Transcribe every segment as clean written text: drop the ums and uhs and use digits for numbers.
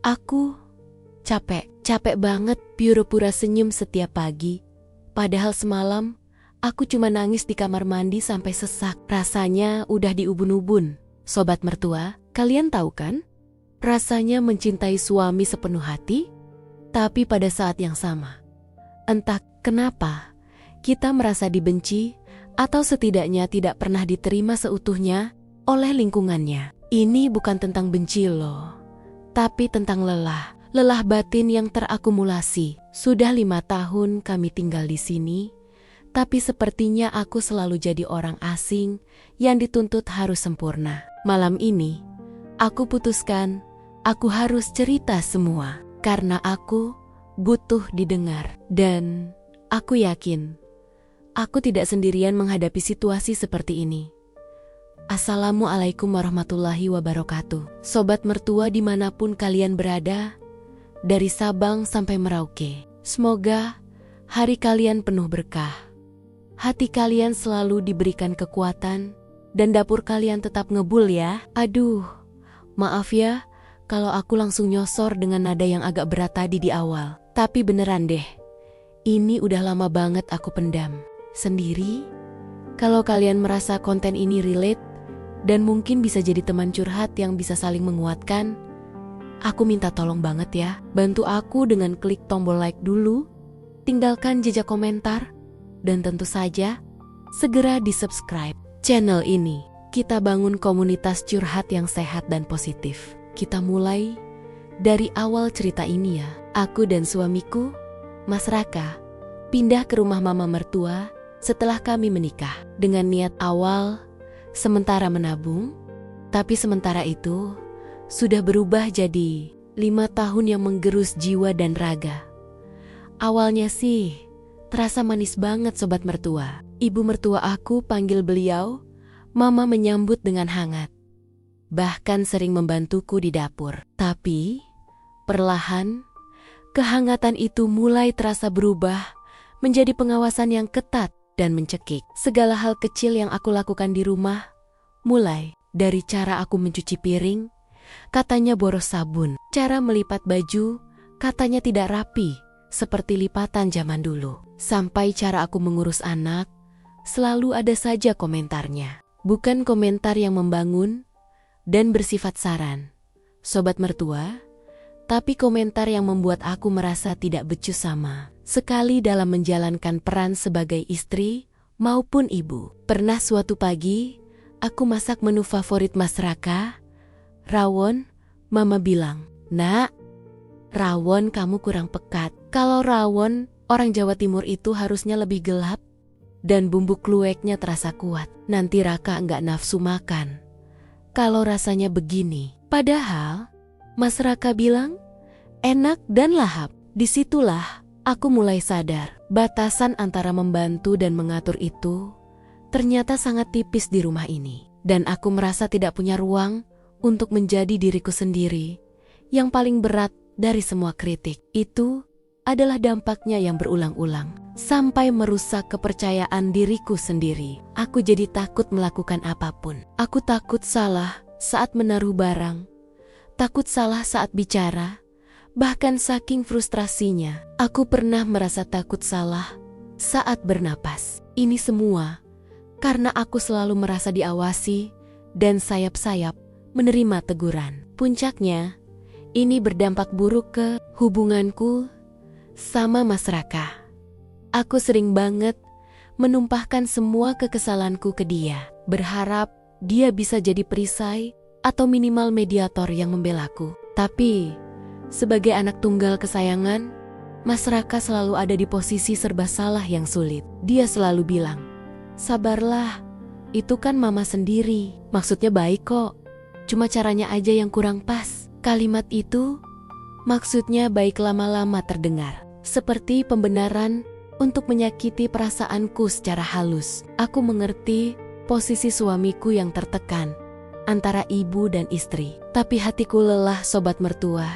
Aku capek banget pura-pura senyum setiap pagi. Padahal semalam, aku cuma nangis di kamar mandi sampai sesak. Rasanya udah di ubun-ubun. Sobat mertua, kalian tahu kan? Rasanya mencintai suami sepenuh hati, tapi pada saat yang sama, entah kenapa, kita merasa dibenci atau setidaknya tidak pernah diterima seutuhnya oleh lingkungannya. Ini bukan tentang benci loh, tapi tentang lelah batin yang terakumulasi. Sudah 5 tahun kami tinggal di sini, tapi sepertinya aku selalu jadi orang asing yang dituntut harus sempurna. Malam ini, aku putuskan aku harus cerita semua, karena aku butuh didengar. Dan aku yakin, aku tidak sendirian menghadapi situasi seperti ini. Assalamualaikum warahmatullahi wabarakatuh. Sobat mertua dimanapun kalian berada, dari Sabang sampai Merauke, semoga hari kalian penuh berkah. Hati kalian selalu diberikan kekuatan, dan dapur kalian tetap ngebul ya. Aduh, maaf ya kalau aku langsung nyosor dengan nada yang agak berat tadi di awal. Tapi beneran deh, ini udah lama banget aku pendam sendiri. Kalau kalian merasa konten ini relate, dan mungkin bisa jadi teman curhat yang bisa saling menguatkan, aku minta tolong banget ya, bantu aku dengan klik tombol like dulu, tinggalkan jejak komentar, dan tentu saja, segera di-subscribe channel ini. Kita bangun komunitas curhat yang sehat dan positif. Kita mulai dari awal cerita ini ya. Aku dan suamiku, Mas Raka, pindah ke rumah mama mertua setelah kami menikah. Dengan niat awal, sementara menabung, tapi sementara itu sudah berubah jadi 5 tahun yang menggerus jiwa dan raga. Awalnya sih terasa manis banget sobat mertua. Ibu mertua aku panggil beliau, mama menyambut dengan hangat. Bahkan sering membantuku di dapur. Tapi perlahan, kehangatan itu mulai terasa berubah menjadi pengawasan yang ketat dan mencekik. Segala hal kecil yang aku lakukan di rumah, mulai dari cara aku mencuci piring, katanya boros sabun. Cara melipat baju, katanya tidak rapi, seperti lipatan zaman dulu. Sampai cara aku mengurus anak, selalu ada saja komentarnya. Bukan komentar yang membangun dan bersifat saran, sobat mertua, tapi komentar yang membuat aku merasa tidak becus sama sekali dalam menjalankan peran sebagai istri maupun ibu. Pernah suatu pagi, aku masak menu favorit Mas Raka, rawon. Mama bilang, "Nak, rawon kamu kurang pekat. Kalau rawon orang Jawa Timur itu harusnya lebih gelap dan bumbu kluweknya terasa kuat. Nanti Raka enggak nafsu makan kalau rasanya begini." Padahal Mas Raka bilang enak dan lahap. Disitulah aku mulai sadar, batasan antara membantu dan mengatur itu ternyata sangat tipis di rumah ini. Dan aku merasa tidak punya ruang untuk menjadi diriku sendiri. Yang paling berat dari semua kritik itu adalah dampaknya yang berulang-ulang, sampai merusak kepercayaan diriku sendiri. Aku jadi takut melakukan apapun. Aku takut salah saat menaruh barang, takut salah saat bicara. Bahkan saking frustrasinya, aku pernah merasa takut salah saat bernapas. Ini semua karena aku selalu merasa diawasi dan sayap-sayap menerima teguran. Puncaknya, ini berdampak buruk ke hubunganku sama Mas Raka. Aku sering banget menumpahkan semua kekesalanku ke dia, berharap dia bisa jadi perisai atau minimal mediator yang membelaku. Tapi sebagai anak tunggal kesayangan, Mas Raka selalu ada di posisi serba salah yang sulit. Dia selalu bilang, "Sabarlah, itu kan mama sendiri. Maksudnya baik kok, cuma caranya aja yang kurang pas." Kalimat itu maksudnya baik lama-lama terdengar seperti pembenaran untuk menyakiti perasaanku secara halus. Aku mengerti posisi suamiku yang tertekan antara ibu dan istri. Tapi hatiku lelah sobat mertua,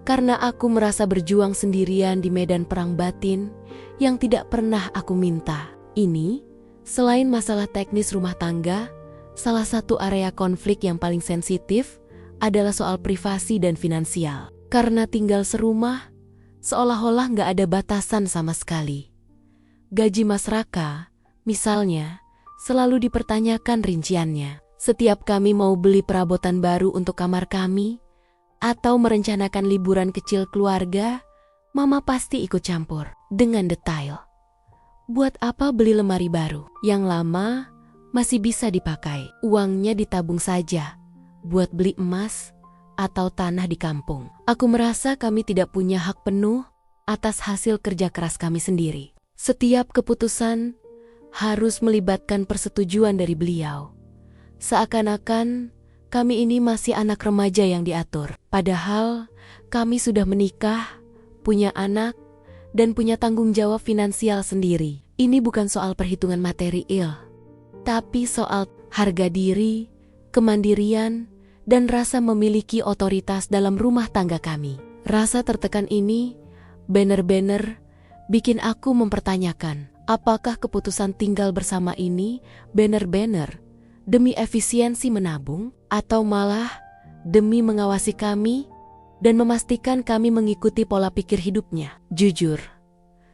karena aku merasa berjuang sendirian di medan perang batin yang tidak pernah aku minta. Ini, selain masalah teknis rumah tangga, salah satu area konflik yang paling sensitif adalah soal privasi dan finansial. Karena tinggal serumah, seolah-olah nggak ada batasan sama sekali. Gaji Mas Raka, misalnya, selalu dipertanyakan rinciannya. Setiap kami mau beli perabotan baru untuk kamar kami, atau merencanakan liburan kecil keluarga, Mama pasti ikut campur dengan detail. Buat apa beli lemari baru? Yang lama masih bisa dipakai. Uangnya ditabung saja buat beli emas atau tanah di kampung. Aku merasa kami tidak punya hak penuh atas hasil kerja keras kami sendiri. Setiap keputusan harus melibatkan persetujuan dari beliau. Seakan-akan kami ini masih anak remaja yang diatur. Padahal kami sudah menikah, punya anak, dan punya tanggung jawab finansial sendiri. Ini bukan soal perhitungan material, tapi soal harga diri, kemandirian, dan rasa memiliki otoritas dalam rumah tangga kami. Rasa tertekan ini benar-benar bikin aku mempertanyakan, apakah keputusan tinggal bersama ini benar-benar demi efisiensi menabung, atau malah demi mengawasi kami dan memastikan kami mengikuti pola pikir hidupnya. Jujur,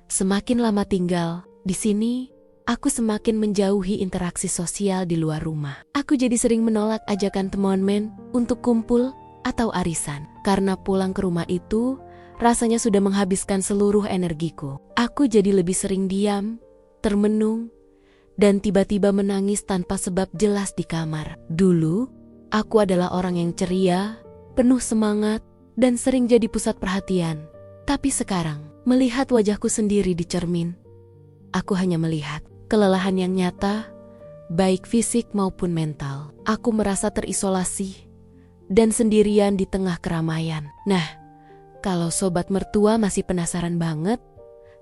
semakin lama tinggal di sini, aku semakin menjauhi interaksi sosial di luar rumah. Aku jadi sering menolak ajakan teman untuk kumpul atau arisan. Karena pulang ke rumah itu, rasanya sudah menghabiskan seluruh energiku. Aku jadi lebih sering diam, termenung, dan tiba-tiba menangis tanpa sebab jelas di kamar. Dulu, aku adalah orang yang ceria, penuh semangat, dan sering jadi pusat perhatian. Tapi sekarang, melihat wajahku sendiri di cermin, aku hanya melihat kelelahan yang nyata, baik fisik maupun mental. Aku merasa terisolasi dan sendirian di tengah keramaian. Nah, kalau sobat mertua masih penasaran banget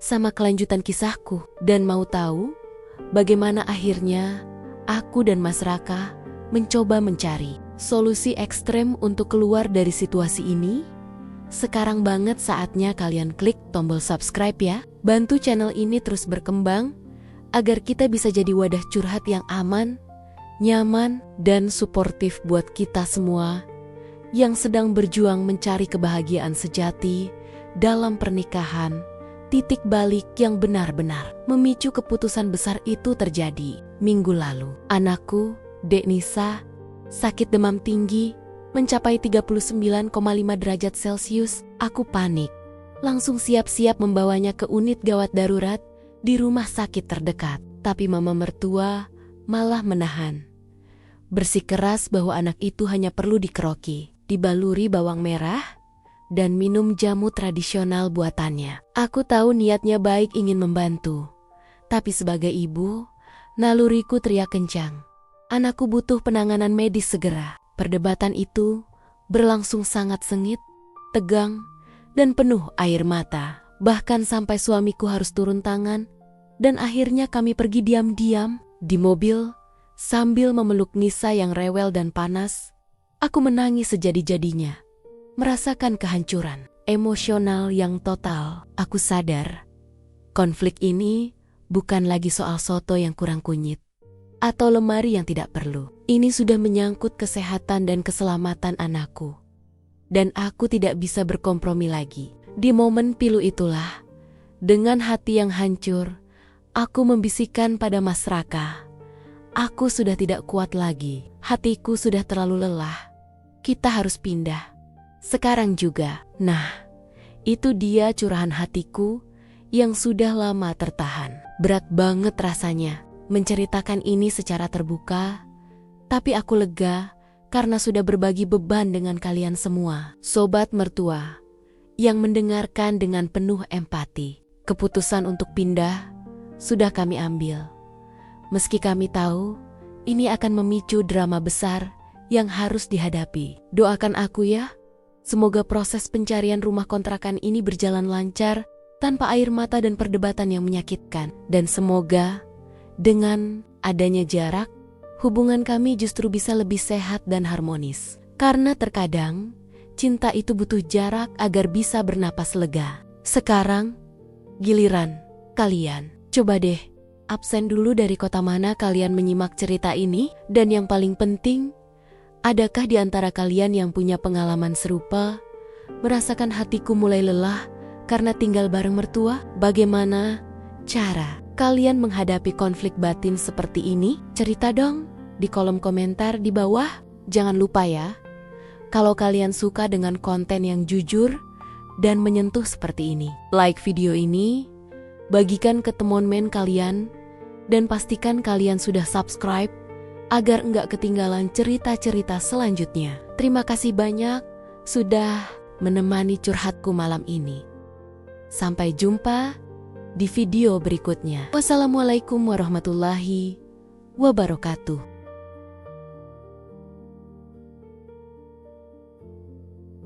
sama kelanjutan kisahku dan mau tahu bagaimana akhirnya aku dan Mas Raka mencoba mencari solusi ekstrem untuk keluar dari situasi ini, sekarang banget saatnya kalian klik tombol subscribe ya. Bantu channel ini terus berkembang agar kita bisa jadi wadah curhat yang aman, nyaman, dan suportif buat kita semua yang sedang berjuang mencari kebahagiaan sejati dalam pernikahan. Titik balik yang benar-benar memicu keputusan besar itu terjadi minggu lalu. Anakku, Dek Nisa, sakit demam tinggi mencapai 39,5 derajat Celcius. Aku panik. Langsung siap-siap membawanya ke unit gawat darurat di rumah sakit terdekat. Tapi mama mertua malah menahan. Bersikeras bahwa anak itu hanya perlu dikeroki, dibaluri bawang merah, dan minum jamu tradisional buatannya. Aku tahu niatnya baik ingin membantu. Tapi sebagai ibu, naluriku teriak kencang. Anakku butuh penanganan medis segera. Perdebatan itu berlangsung sangat sengit, tegang, dan penuh air mata. Bahkan sampai suamiku harus turun tangan. Dan akhirnya kami pergi diam-diam di mobil sambil memeluk Nisa yang rewel dan panas. Aku menangis sejadi-jadinya. Merasakan kehancuran emosional yang total. Aku sadar, konflik ini bukan lagi soal soto yang kurang kunyit atau lemari yang tidak perlu. Ini sudah menyangkut kesehatan dan keselamatan anakku. Dan aku tidak bisa berkompromi lagi. Di momen pilu itulah, dengan hati yang hancur, aku membisikkan pada Mas Raka. Aku sudah tidak kuat lagi. Hatiku sudah terlalu lelah. Kita harus pindah. Sekarang juga. Nah, itu dia curahan hatiku yang sudah lama tertahan. Berat banget rasanya menceritakan ini secara terbuka, tapi aku lega karena sudah berbagi beban dengan kalian semua. Sobat mertua yang mendengarkan dengan penuh empati. Keputusan untuk pindah sudah kami ambil. Meski kami tahu ini akan memicu drama besar yang harus dihadapi. Doakan aku ya. Semoga proses pencarian rumah kontrakan ini berjalan lancar tanpa air mata dan perdebatan yang menyakitkan. Dan semoga dengan adanya jarak, hubungan kami justru bisa lebih sehat dan harmonis. Karena terkadang cinta itu butuh jarak agar bisa bernapas lega. Sekarang giliran kalian. Coba deh absen dulu dari kota mana kalian menyimak cerita ini. Dan yang paling penting, Adakah di antara kalian yang punya pengalaman serupa, merasakan hatiku mulai lelah karena tinggal bareng mertua? Bagaimana cara kalian menghadapi konflik batin seperti ini? Cerita dong di kolom komentar di bawah. Jangan lupa ya, kalau kalian suka dengan konten yang jujur dan menyentuh seperti ini, like video ini, bagikan ke teman-teman kalian, dan pastikan kalian sudah subscribe agar nggak ketinggalan cerita-cerita selanjutnya. Terima kasih banyak sudah menemani curhatku malam ini. Sampai jumpa di video berikutnya. Wassalamualaikum warahmatullahi wabarakatuh.